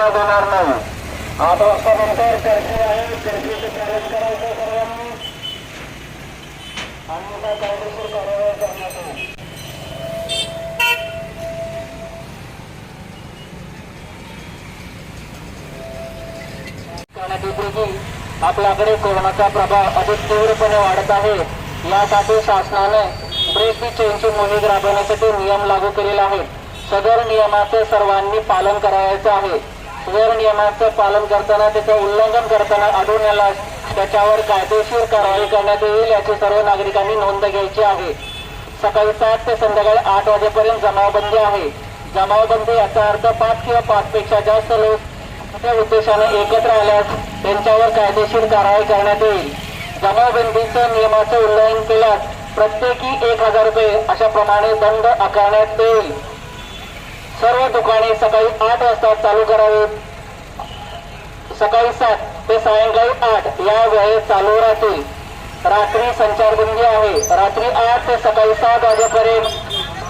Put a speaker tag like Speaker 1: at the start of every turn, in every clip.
Speaker 1: सेवा देणार नाही. 8 वाजतानंतर कर्फ्यू आहे. कर्फ्यूचे पालन करायचं सर्वांनी, अन्यथा कायदेशीर कारवाई करण्यात येईल. आपल्याकडे कोरोनाचा प्रभाव अधिक तीव्रपणे वाढत आहे. यासाठी शासनाने ब्रेक दी चेनची मोहीम राबवण्यासाठी नियम लागू केलेले आहेत. सदर नियमाचे सर्वांनी पालन करायचे आहे. सदर नियमाचे पालन करताना त्याचे उल्लंघन करताना आढळून आल्यास त्याच्यावर कायदेशीर कारवाई करण्यात येईल याची सर्व नागरिकांनी नोंद घ्यायची आहे. सकाळी 7 ते संध्याकाळी 8 वाजेपर्यंत जमावबंदी आहे. जमावबंदी याचा अर्थ 5 किंवा 5 पेक्षा जास्त लोक त्या उद्देशाने एकत्र आल्यास त्यांच्यावर कायदेशीर कारवाई करण्यात येईल. जमावबंदीच्या नियमाचे उल्लंघन केल्यास प्रत्येकी 1000 रुपये अशा प्रमाणे दंड आकारण्यात येईल. सर्व दुकाने सकाळी 8 वाजता चालू करावीत. सकाळी 7 ते सायंकाळी 8 या वेळेत चालू राहतील. रात्री संचारबंदी आहे. रात्री 8 ते सकाळी 7 वाजेपर्यंत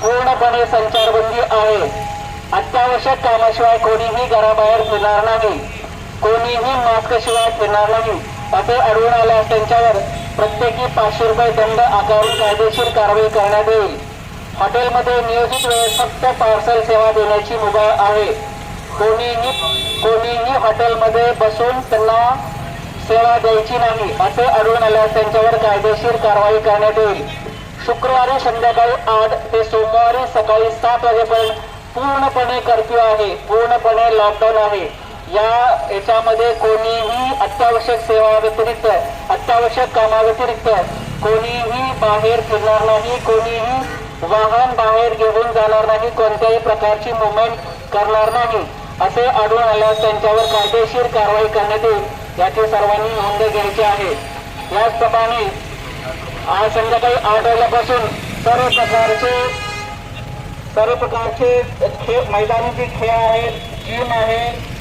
Speaker 1: पूर्णपणे संचारबंदी आहे. अत्यावश्यक कामाशिवाय कोणीही घराबाहेर फिरणार नाही. कोणीही मास्कशिवाय फिरणार नाही. असे आढळून आल्यास त्यांच्यावर प्रत्येकी 500 रुपये दंड आकारून कायदेशीर कारवाई करण्यात येईल. हॉटेलमध्ये नियोजित वेळेत फक्त पार्सल सेवा देण्याची मुभा आहे. कोणीही हॉटेलमध्ये बसून त्यांना सेवा द्यायची नाही. असे आढळून आल्यास त्यांच्यावर कायदेशीर कारवाई करण्यात येईल. शुक्रवारी संध्याकाळी 8 ते सोमवारी सकाळी 7 वाजेपर्यंत पूर्णपणे कर्फ्यू आहे. पूर्णपणे लॉकडाऊन आहे. याच्यामध्ये कोणीही अत्यावश्यक सेवा व्यतिरिक्त अत्यावश्यक कामाव्यतिरिक्त कोणीही बाहेर फिरणार नाही. कोणीही वाहन बाहेर घेऊन जाणार नाही. कोणत्याही प्रकारची मुवमेंट करणार नाही. असे आढळून आल्यास त्यांच्यावर कायदेशीर कारवाई करण्यात येईल याची सर्वांनी नोंद घ्यायची आहे. याचप्रमाणे आज संध्याकाळी 8 वाजल्यापासून सर्व प्रकारचे खेळ, मैदानी जे खेळ आहेत, जिम आहे.